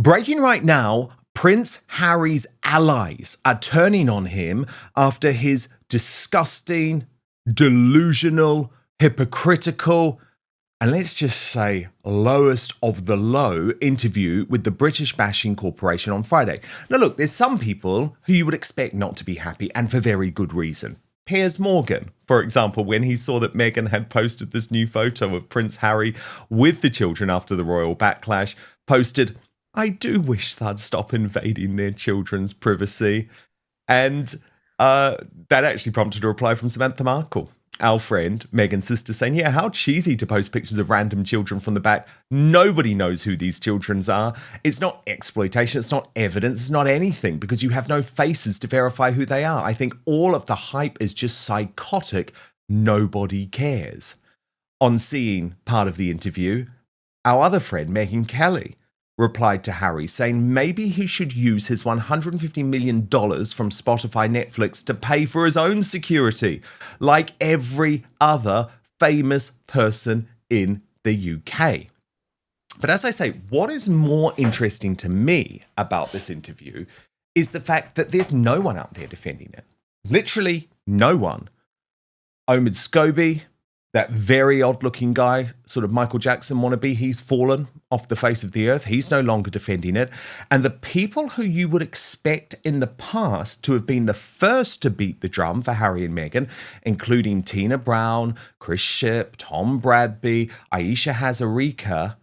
Breaking right now, Prince Harry's allies are turning on him after his disgusting, delusional, hypocritical, and let's just say lowest of the low interview with the British Bashing Corporation on Friday. Now look, there's some people who you would expect not to be happy, and for very good reason. Piers Morgan, for example, when he saw that Meghan had posted this new photo of Prince Harry with the children after the royal backlash, posted, "I do wish they'd stop invading their children's privacy." And that actually prompted a reply from Samantha Markle, our friend, Meghan's sister, saying, "Yeah, how cheesy to post pictures of random children from the back. Nobody knows who these children are. It's not exploitation. It's not evidence. It's not anything because you have no faces to verify who they are. I think all of the hype is just psychotic. Nobody cares." On seeing part of the interview, our other friend, Meghan Kelly, replied to Harry saying maybe he should use his $150 million from Spotify Netflix to pay for his own security, like every other famous person in the UK. But as I say, what is more interesting to me about this interview is the fact that there's no one out there defending it. Literally no one. Omid Scobie, that very odd-looking guy, sort of Michael Jackson wannabe, he's fallen off the face of the earth. He's no longer defending it. And the people who you would expect in the past to have been the first to beat the drum for Harry and Meghan, including Tina Brown, Chris Shipp, Tom Bradby, Aisha Hazarika,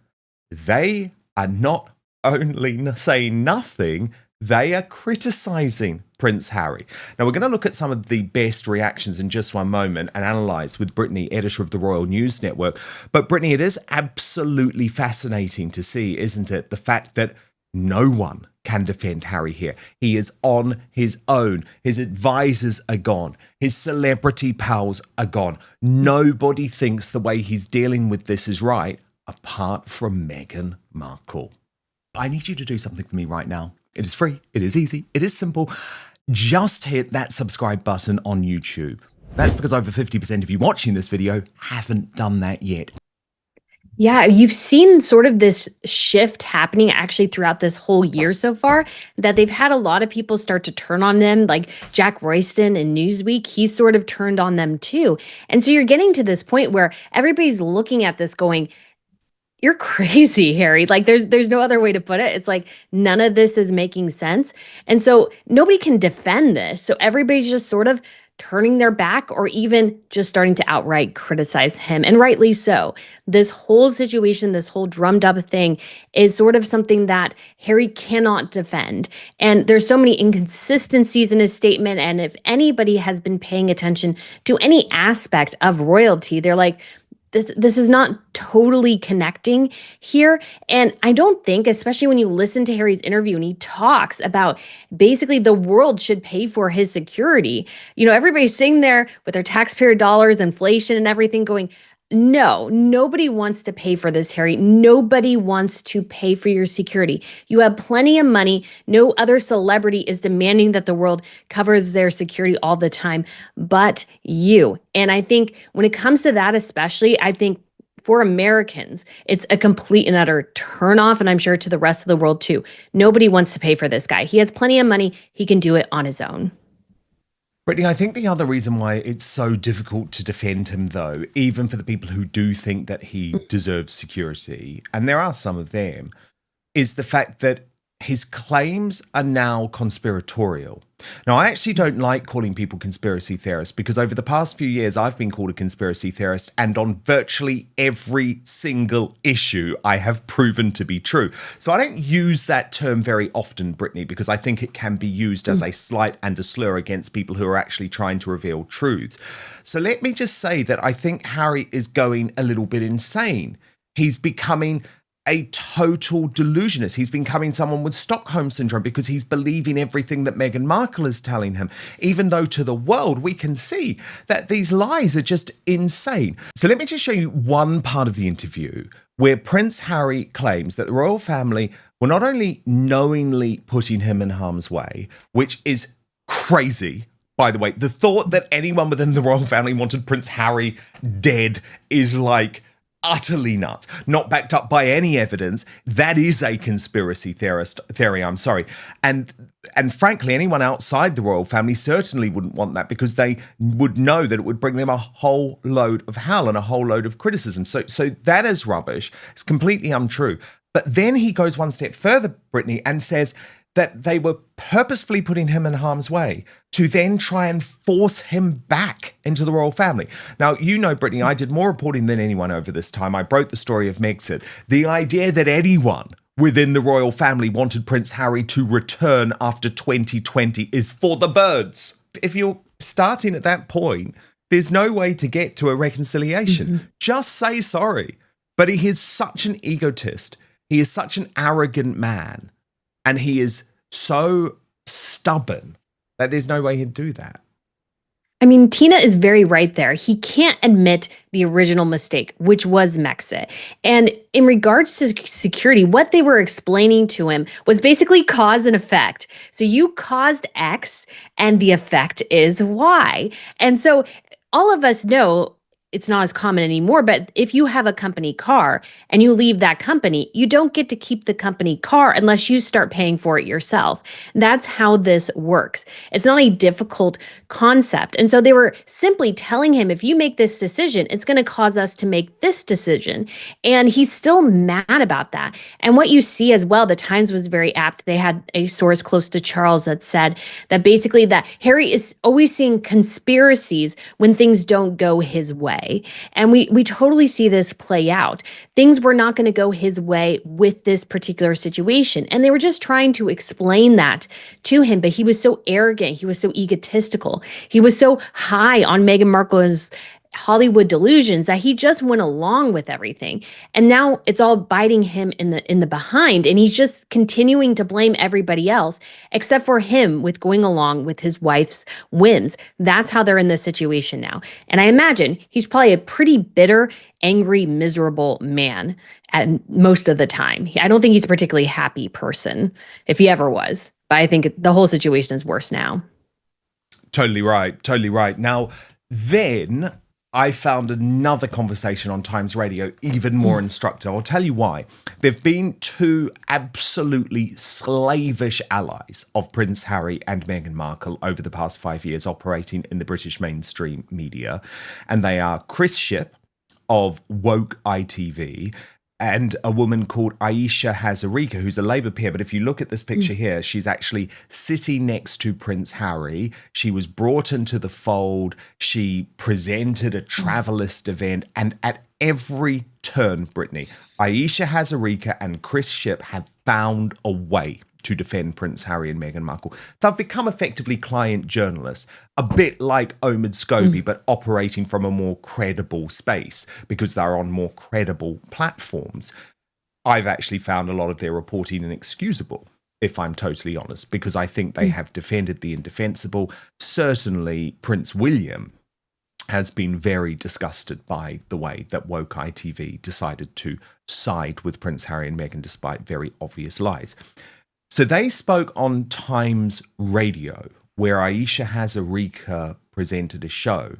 they are not only saying nothing, they are criticising Prince Harry. Now, we're going to look at some of the best reactions in just one moment and analyse with Brittany, editor of the Royal News Network. But Brittany, it is absolutely fascinating to see, isn't it, the fact that no one can defend Harry here. He is on his own. His advisors are gone. His celebrity pals are gone. Nobody thinks the way he's dealing with this is right, apart from Meghan Markle. I need you to do something for me right now. It is free, it is easy, it is simple. Just hit that subscribe button on YouTube. That's because over 50% of you watching this video haven't done that yet. Yeah, you've seen sort of this shift happening actually throughout this whole year so far, that they've had a lot of people start to turn on them, like Jack Royston in Newsweek, he's sort of turned on them too. And so you're getting to this point where everybody's looking at this going, "You're crazy, Harry." Like there's no other way to put it. It's like none of this is making sense. And so nobody can defend this. So everybody's just sort of turning their back or even just starting to outright criticize him. And rightly so. This whole situation, this whole drummed up thing is sort of something that Harry cannot defend. And there's so many inconsistencies in his statement. And if anybody has been paying attention to any aspect of royalty, they're like, this is not totally connecting here. And I don't think, especially when you listen to Harry's interview and he talks about basically the world should pay for his security. You know, everybody's sitting there with their taxpayer dollars, inflation and everything going, no, nobody wants to pay for this, Harry. Nobody wants to pay for your security. You have plenty of money. No other celebrity is demanding that the world covers their security all the time, but you. And I think when it comes to that, especially, I think for Americans, it's a complete and utter turnoff, and I'm sure to the rest of the world too. Nobody wants to pay for this guy. He has plenty of money. He can do it on his own. Brittany, I think the other reason why it's so difficult to defend him, though, even for the people who do think that he deserves security, and there are some of them, is the fact that his claims are now conspiratorial. Now, I actually don't like calling people conspiracy theorists because over the past few years, I've been called a conspiracy theorist, and on virtually every single issue, I have proven to be true. So I don't use that term very often, Brittany, because I think it can be used as a slight and a slur against people who are actually trying to reveal truth. So let me just say that I think Harry is going a little bit insane. He's becoming a total delusionist. He's becoming someone with Stockholm syndrome because he's believing everything that Meghan Markle is telling him, even though to the world we can see that these lies are just insane. So let me just show you one part of the interview where Prince Harry claims that the royal family were not only knowingly putting him in harm's way, which is crazy. By the way, the thought that anyone within the royal family wanted Prince Harry dead is like utterly nuts, not backed up by any evidence. That is a conspiracy theory. I'm sorry, and frankly, anyone outside the royal family certainly wouldn't want that, because they would know that it would bring them a whole load of hell and a whole load of criticism. So that is rubbish. It's completely untrue. But then he goes one step further, Brittany, and says that they were purposefully putting him in harm's way to then try and force him back into the royal family. Now, you know, Brittany, I did more reporting than anyone over this time. I broke the story of Megxit. The idea that anyone within the royal family wanted Prince Harry to return after 2020 is for the birds. If you're starting at that point, there's no way to get to a reconciliation. Mm-hmm. Just say sorry. But he is such an egotist. He is such an arrogant man. And he is so stubborn that there's no way he'd do that. I mean, Tina is very right there. He can't admit the original mistake, which was Megxit. And in regards to security, what they were explaining to him was basically cause and effect. So you caused X and the effect is Y. And so all of us know it's not as common anymore, but if you have a company car and you leave that company, you don't get to keep the company car unless you start paying for it yourself. That's how this works. It's not a difficult concept. And so they were simply telling him, if you make this decision, it's going to cause us to make this decision. And he's still mad about that. And what you see as well, the Times was very apt. They had a source close to Charles that said that basically that Harry is always seeing conspiracies when things don't go his way. And we totally see this play out. Things were not going to go his way with this particular situation. And they were just trying to explain that to him. But he was so arrogant. He was so egotistical. He was so high on Meghan Markle's Hollywood delusions that he just went along with everything. And now it's all biting him in the behind. And he's just continuing to blame everybody else except for him with going along with his wife's whims. That's how they're in this situation now. And I imagine he's probably a pretty bitter, angry, miserable man at most of the time. I don't think he's a particularly happy person, if he ever was. But I think the whole situation is worse now. Totally right. Totally right. Now, then I found another conversation on Times Radio even more instructive. I'll tell you why. There've been two absolutely slavish allies of Prince Harry and Meghan Markle over the past 5 years operating in the British mainstream media. And they are Chris Shipp of Woke ITV and a woman called Aisha Hazarika, who's a Labour peer. But if you look at this picture here, she's actually sitting next to Prince Harry. She was brought into the fold. She presented a Travelist event. And at every turn, Brittany, Aisha Hazarika and Chris Shipp have found a way to defend Prince Harry and Meghan Markle. They've become effectively client journalists, a bit like Omid Scobie, but operating from a more credible space because they're on more credible platforms. I've actually found a lot of their reporting inexcusable, if I'm totally honest, because I think they have defended the indefensible. Certainly, Prince William has been very disgusted by the way that Woke ITV decided to side with Prince Harry and Meghan despite very obvious lies. So they spoke on Times Radio, where Aisha Hazarika presented a show.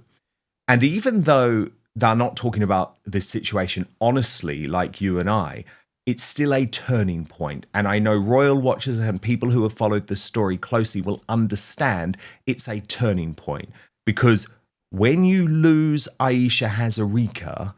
And even though they're not talking about this situation honestly, like you and I, it's still a turning point. And I know royal watchers and people who have followed this story closely will understand it's a turning point. Because when you lose Aisha Hazarika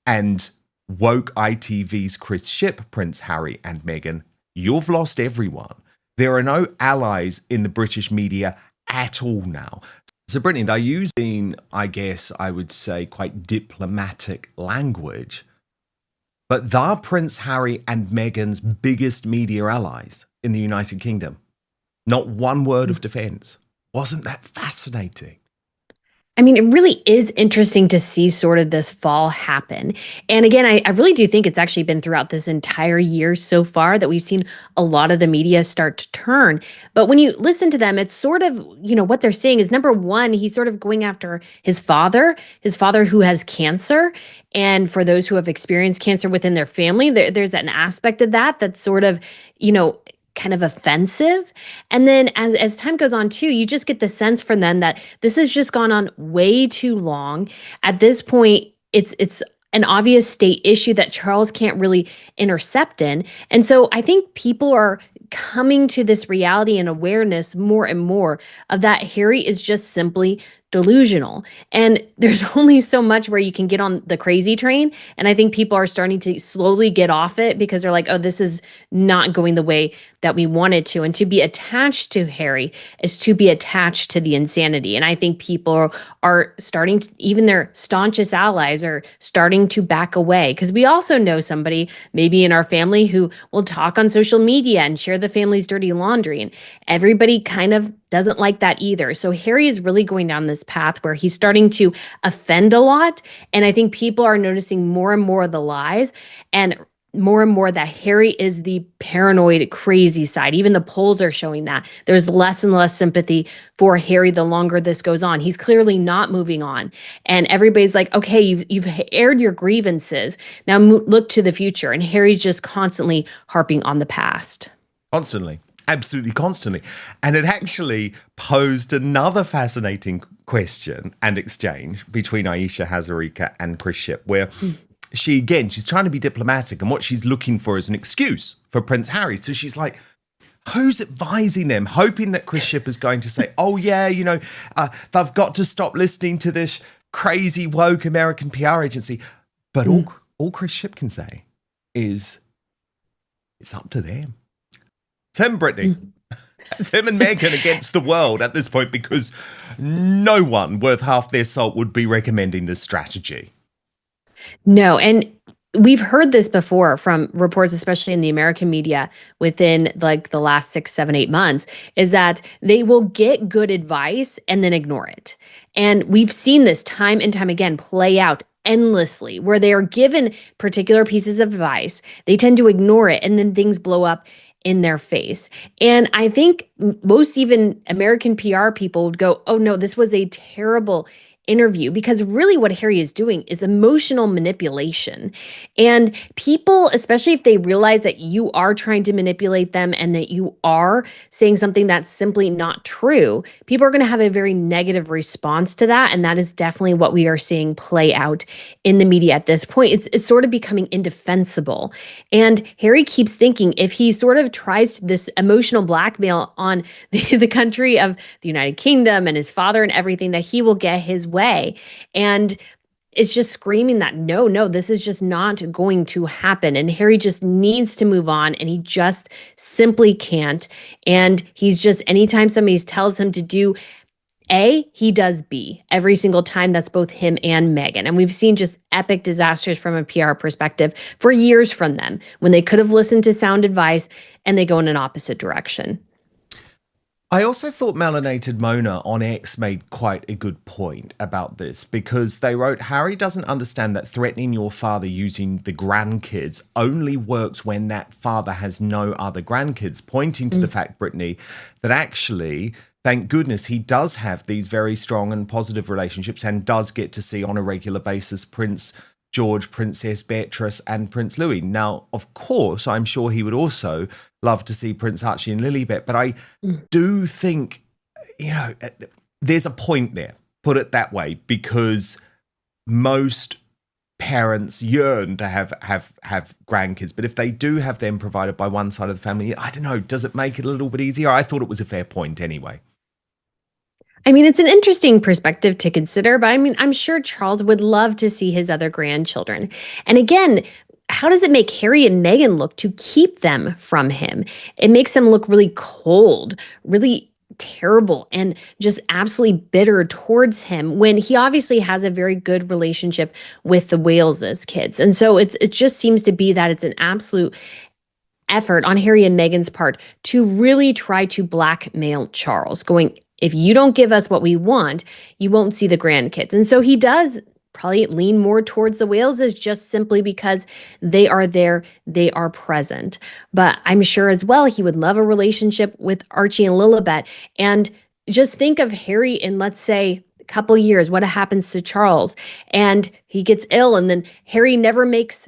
and Woke ITV's Chris Shipp, Prince Harry and Meghan, you've lost everyone. There are no allies in the British media at all now. So, Brittany, they're using, I guess, I would say, quite diplomatic language, but they're Prince Harry and Meghan's biggest media allies in the United Kingdom. Not one word of defense. Wasn't that fascinating? I mean, it really is interesting to see sort of this fall happen. And again, I really do think it's actually been throughout this entire year so far that we've seen a lot of the media start to turn. But when you listen to them, it's sort of, what they're saying is, number one, he's sort of going after his father who has cancer. And for those who have experienced cancer within their family, there's an aspect of that that's sort of, kind of offensive. And then as time goes on too, you just get the sense from them that this has just gone on way too long. At this point, it's an obvious state issue that Charles can't really intercept in. And so I think people are coming to this reality and awareness more and more of that Harry is just simply delusional. And there's only so much where you can get on the crazy train. And I think people are starting to slowly get off it because they're like, oh, this is not going the way that we wanted to. And to be attached to Harry is to be attached to the insanity. And I think people are starting to, even their staunchest allies are starting to back away. Because we also know somebody maybe in our family who will talk on social media and share the family's dirty laundry. And everybody kind of doesn't like that either. So Harry is really going down this path where he's starting to offend a lot. And I think people are noticing more and more of the lies and more that Harry is the paranoid, crazy side. Even the polls are showing that. There's less and less sympathy for Harry the longer this goes on. He's clearly not moving on. And everybody's like, okay, you've aired your grievances. Now look to the future. And Harry's just constantly harping on the past. Constantly. Absolutely constantly. And it actually posed another fascinating question and exchange between Aisha Hazarika and Chris Shipp, where she's trying to be diplomatic, and what she's looking for is an excuse for Prince Harry. So she's like, who's advising them, hoping that Chris Shipp is going to say, oh, yeah, they've got to stop listening to this crazy woke American PR agency. But all Chris Shipp can say is, it's up to them. It's him, Brittany. It's him and Meghan against the world at this point, because no one worth half their salt would be recommending this strategy. No, and we've heard this before from reports, especially in the American media within like the last 6, 7, 8 months, is that they will get good advice and then ignore it. And we've seen this time and time again play out endlessly, where they are given particular pieces of advice, they tend to ignore it, and then things blow up in their face. And I think most even American PR people would go, oh no, this was a terrible interview, because really what Harry is doing is emotional manipulation. And people, especially if they realize that you are trying to manipulate them and that you are saying something that's simply not true, people are going to have a very negative response to that. And that is definitely what we are seeing play out in the media at this point. It's sort of becoming indefensible. And Harry keeps thinking if he sort of tries this emotional blackmail on the country of the United Kingdom and his father and everything, that he will get his way. And it's just screaming that no, this is just not going to happen. And Harry just needs to move on, and he just simply can't. And he's just, anytime somebody tells him to do A, he does B every single time. That's both him and Meghan. And we've seen just epic disasters from a PR perspective for years from them, when they could have listened to sound advice and they go in an opposite direction. I also thought Melanated Mona on X made quite a good point about this, because they wrote, Harry doesn't understand that threatening your father using the grandkids only works when that father has no other grandkids, pointing to the fact, Brittany, that actually, thank goodness, he does have these very strong and positive relationships and does get to see on a regular basis Prince George, Princess Beatrice, and Prince Louis. Now, of course, I'm sure he would also love to see Prince Archie and Lilibet, but I do think, there's a point there, put it that way, because most parents yearn to have grandkids, but if they do have them provided by one side of the family, I don't know, does it make it a little bit easier? I thought it was a fair point anyway. I mean, it's an interesting perspective to consider, but I mean, I'm sure Charles would love to see his other grandchildren. And again, how does it make Harry and Meghan look to keep them from him? It makes them look really cold, really terrible, and just absolutely bitter towards him, when he obviously has a very good relationship with the Waleses kids. And so it just seems to be that it's an absolute effort on Harry and Meghan's part to really try to blackmail Charles, going, if you don't give us what we want, you won't see the grandkids. And so he does probably lean more towards the Waleses, just simply because they are there, they are present. But I'm sure as well he would love a relationship with Archie and Lilibet. And just think of Harry in, let's say, a couple years, what happens to Charles, and he gets ill, and then Harry never makes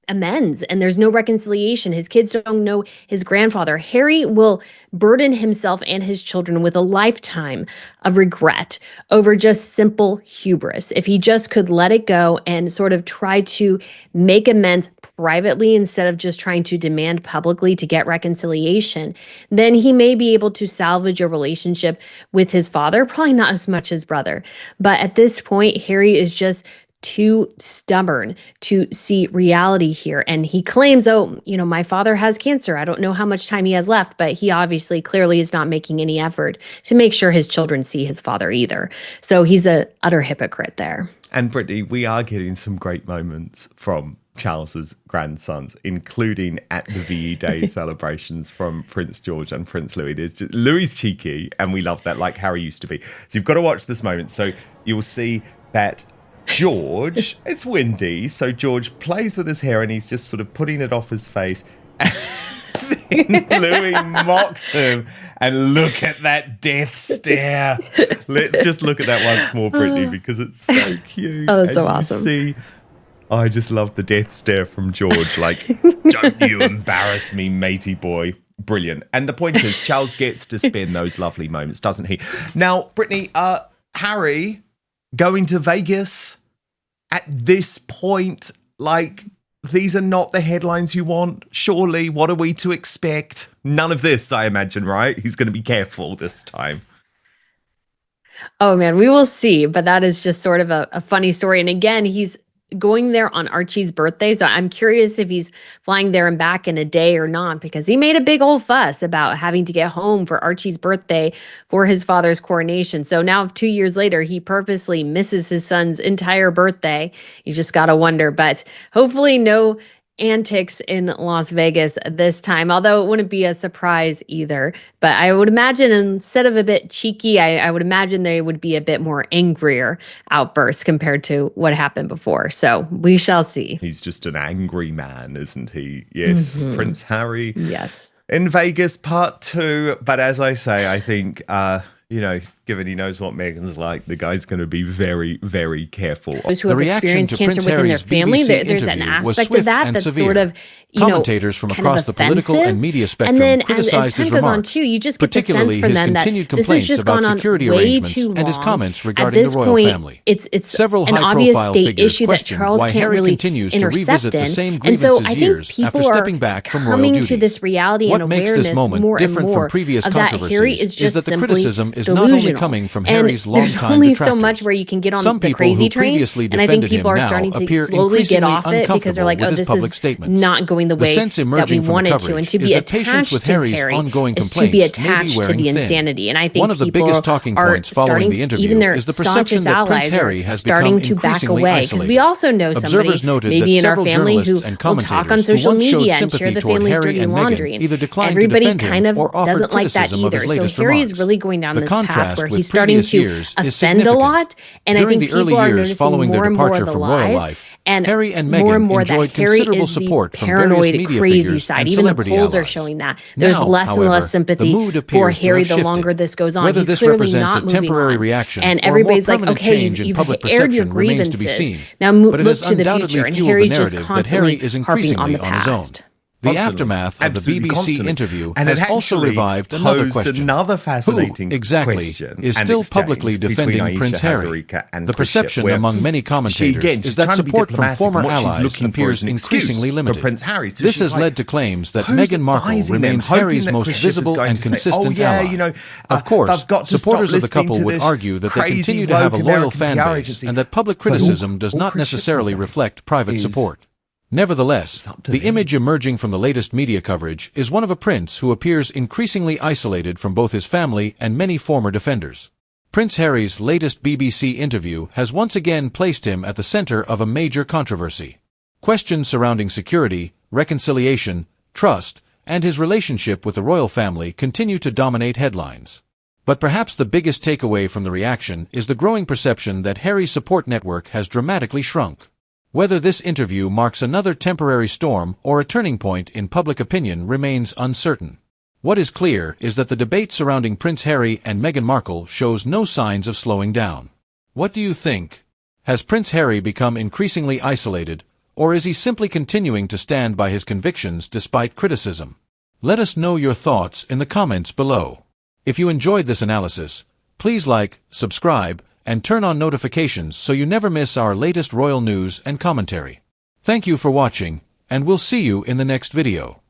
amends and there's no reconciliation. His kids don't know his grandfather. Harry will burden himself and his children with a lifetime of regret over just simple hubris. If he just could let it go and sort of try to make amends privately instead of just trying to demand publicly to get reconciliation, then he may be able to salvage a relationship with his father, probably not as much his brother. But at this point, Harry is just too stubborn to see reality here. And he claims, oh, my father has cancer. I don't know how much time he has left, but he obviously clearly is not making any effort to make sure his children see his father either. So he's an utter hypocrite there. And Brittany, we are getting some great moments from Charles's grandsons, including at the VE Day celebrations from Prince George and Prince Louis. Louis cheeky, and we love that, like Harry used to be. So you've got to watch this moment. So you'll see that George, it's windy, so George plays with his hair and he's just sort of putting it off his face. And then Louis mocks him, and look at that death stare. Let's just look at that once more, Brittany, because it's so cute. Oh, that's so awesome. See, I just love the death stare from George, like, don't you embarrass me, matey boy. Brilliant. And the point is, Charles gets to spin those lovely moments, doesn't he? Now, Brittany, Harry going to Vegas at this point, like, these are not the headlines you want. Surely, what are we to expect? None of this, I imagine, right? He's going to be careful this time. Oh, man, we will see. But that is just sort of a funny story. And again, he's going there on Archie's birthday. So I'm curious if he's flying there and back in a day or not, because he made a big old fuss about having to get home for Archie's birthday for his father's coronation. So now 2 years later, he purposely misses his son's entire birthday. You just got to wonder, but hopefully no antics in Las Vegas this time, although it wouldn't be a surprise either. But I would imagine instead of a bit cheeky, I would imagine they would be a bit more angrier outbursts compared to what happened before. So we shall see. He's just an angry man, isn't he? Yes, Prince Harry. Yes. In Vegas, part 2. But as I say, I think, given he knows what Meghan's like, the guy's going to be very, very careful. Those who have experienced cancer within their family, there's an aspect of that that's sort of, commentators from across the political and media spectrum and then criticized his goes on remarks, too, you just get the sense particularly from his them that continued this has complaints just about gone on security way arrangements too long. and his comments At regarding this the royal point, family. It's Several an obvious high-profile state figures issue that questioned Charles why can't Harry really continues to intercept revisit the in. same And grievances so I think years people after stepping back from royal coming duties. to this reality What and makes awareness this moment more and different more from previous of that Harry controversies is just that the simply criticism is not only delusional. coming from And Harry's there's longtime only detractors. so much where you can get on Some the people crazy who train, previously and I think defended people him are now starting to appear slowly get increasingly off it because they're like, uncomfortable oh, with this his public is statements. not going the The way sense that we emerging from the wanted to. coverage And to is be that patience attached with to Harry's Harry ongoing is to be complaints may be attached to wearing the thin. insanity. And I think One of the people biggest talking are points following starting, the interview even their is the perception staunchest that Prince allies Harry are has starting become to back increasingly away. Because we isolated. also know somebody, Observers noted maybe that in our several family, who journalists and will talk on commentators who social once showed media and sympathy share the toward family's Harry dirty and laundry. Meghan And either declined to everybody defend kind him of or offered doesn't like that criticism of either. his So latest Harry remarks. is really going down The this path contrast where with he's starting previous to years is offend a significant. lot. And I During think the early people are years noticing following more their and more departure of the from royal lies. life, And Harry and more and Meghan more that enjoyed Harry considerable is the support from paranoid, various media crazy figures side. and Even the celebrity polls are allies. showing that. There's Now, less and however, less the sympathy mood for appears to Harry have the shifted. longer this goes on. Whether He's this clearly represents not a moving temporary on. reaction And or a more everybody's like, permanent okay, change in you've public aired your perception remains to be grievances. seen. Now But it look has to the undoubtedly future. And fueled the Harry's just narrative that Harry constantly is harping on increasingly the on his own. past. The Constantly. aftermath of the Absolutely BBC constantly. interview And has it also actually revived another posed question. another fascinating Who exactly question is and still exchange publicly between defending Aisha Prince Harry? Hazarika and The Chris Ship, perception where among many commentators she's is that trying to be support from diplomatic, former and what she's allies looking for appears is an increasingly excuse limited. for Prince Harry. So This she's has like, led to claims that who's Meghan Markle advising them, remains hoping Harry's that most Chris Ship is visible going and to say, consistent oh, yeah, ally. Of course, they've got to supporters stop of the couple listening to would this argue that they crazy continue to have a woke loyal American fan PR base agency. and that public But all- criticism does all not Chris Ship necessarily is reflect private is- support. Nevertheless, up to the them. image emerging from the latest media coverage is one of a prince who appears increasingly isolated from both his family and many former defenders. Prince Harry's latest BBC interview has once again placed him at the center of a major controversy. Questions surrounding security, reconciliation, trust, and his relationship with the royal family continue to dominate headlines. But perhaps the biggest takeaway from the reaction is the growing perception that Harry's support network has dramatically shrunk. Whether this interview marks another temporary storm or a turning point in public opinion remains uncertain. What is clear is that the debate surrounding Prince Harry and Meghan Markle shows no signs of slowing down. What do you think? Has Prince Harry become increasingly isolated, or is he simply continuing to stand by his convictions despite criticism? Let us know your thoughts in the comments below. If you enjoyed this analysis, please like, subscribe, and turn on notifications so you never miss our latest royal news and commentary. Thank you for watching, and we'll see you in the next video.